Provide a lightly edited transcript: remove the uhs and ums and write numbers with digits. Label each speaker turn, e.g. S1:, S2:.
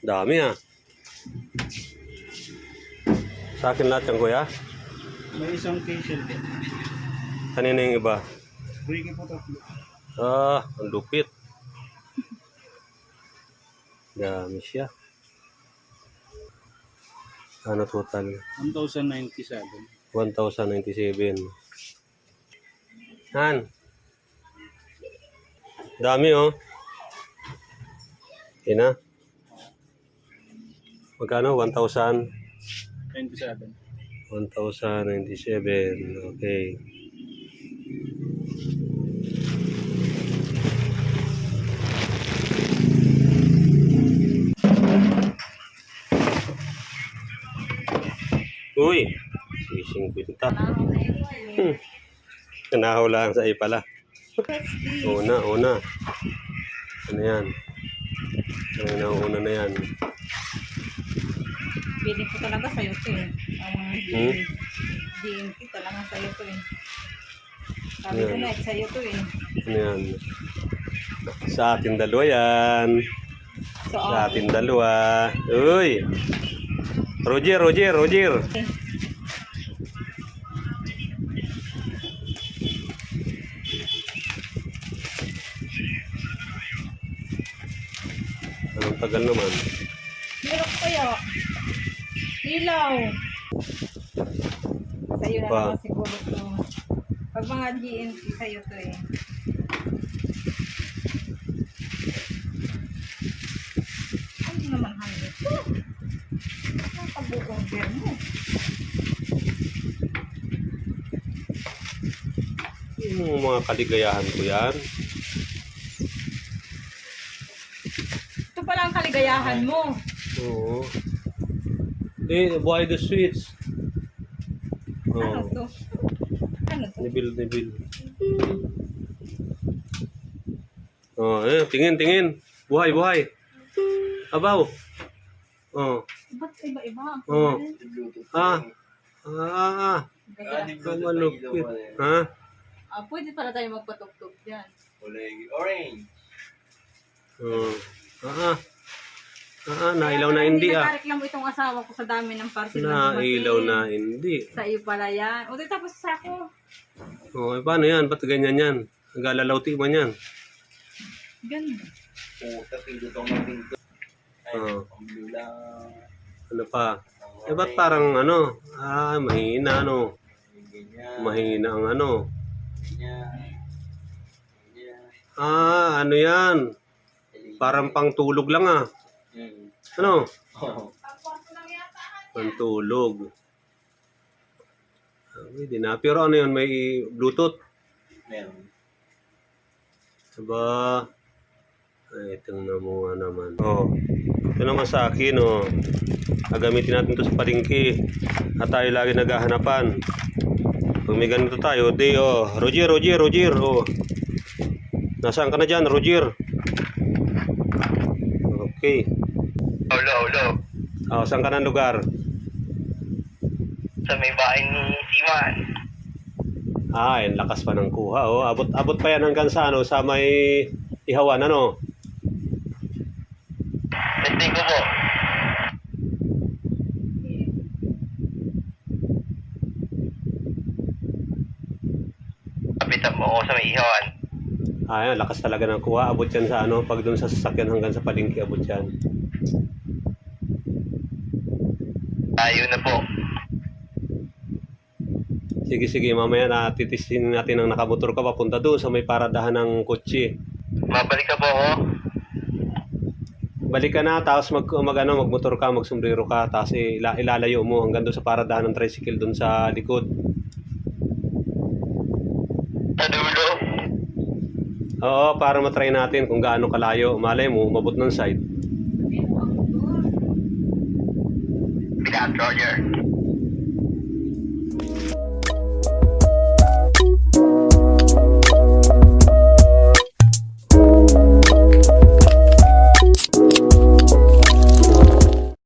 S1: Dami ah. Sa akin lahat yan, kuya.
S2: May isang facial din.
S1: Kanina yung iba.
S2: Breaking po tatlo.
S1: Ah, ang lupit. Dami siya. Ano total?
S2: 1,097.
S1: 1,097. Han. Dami oh. Okay na. Magkano? 1,000?
S2: 27.
S1: 1,097. Okay. Uy, sising pinta. Nahulaan sa iyo pala. Una. Ano yan? Una na yan.
S3: Feeling ko talaga sa'yo to eh. Ang DMT talaga sa'yo to eh. Sabi ko na, sa'yo to eh.
S1: Ano yan? Sa ating dalawa yan.
S3: So,
S1: Sa ating dalawa. Uy! Roger. Anong tagal naman?
S3: meron kayo. Ilaw. Sa'yo na
S1: Pa.
S3: naman siguro to. Pag mga DMT sa'yo to eh. Ano naman hangin ito? Nakapag-order mo.
S1: Yung mga kaligayahan ko yan.
S3: Ito pala ang kaligayahan mo.
S1: Oo. Buhay the sweets.
S3: Ano
S1: Oh.
S3: to? Ano to?
S1: Nibil. Oh, tingin. Buhay. Abaw. Oh.
S3: Ba't iba-iba?
S1: Oh. Ah. Malupit. Ha?
S3: Pwede pala tayo magpatugtog dyan.
S2: Orange.
S1: Oh. Nailaw na hindi ah.
S3: Nagkareklamo itong asawa ko sa dami ng parcel
S1: Nailaw na hindi.
S3: Sa iyo pala yan. O, di tapos sa ako.
S1: Oh, paano yan? Ba't ganyan yan? Naglalauti man yan.
S3: Ganda.
S2: Tapilo itong napinto.
S1: Oh.
S2: Pambula.
S1: Ano pa? Ba't parang mahina
S2: Ganyan.
S1: Mahina ang ano.
S2: Ganyan.
S1: Ano yan? Parang pangtulog lang ah. Ano?
S2: Oh.
S1: Pantulog. Hindi na. Pero ano yun? May Bluetooth?
S2: Meron.
S1: Aba. Ay, tingnan mo nga naman. Oh. Ito naman sa akin, oh. Gagamitin natin ito sa palengke. At tayo lagi naghahanapan. Pag may ganito tayo, Roger. Oh. Nasaan ka na dyan, Roger? Okay.
S4: Ulo.
S1: Oh, saan ka ng lugar?
S4: Sa may bahay ni Siman.
S1: Yan, lakas pa ng kuha, oh. Abot pa yan hanggang sa may Ihawan, ano?
S4: Testing ko po. Kapitan mo ako sa may ihawan.
S1: Yan, lakas talaga ng kuha. Abot yan sa pag doon sa sasakyan hanggang sa palengke, abot yan.
S4: Tayo na po.
S1: Sige, mamaya na titisin natin ang nakamotor ka papunta doon sa may paradahan ng kotse.
S4: Mabalik ka po ako.
S1: Balik ka na, tapos magmotor ka, magsombrero ka, tapos ilalayo mo hanggang doon sa paradahan ng tricycle doon sa likod.
S4: Sa dulo.
S1: Oo, para matry natin kung gaano kalayo. Malay mo, umabot ng side.
S4: Pinat, Roger.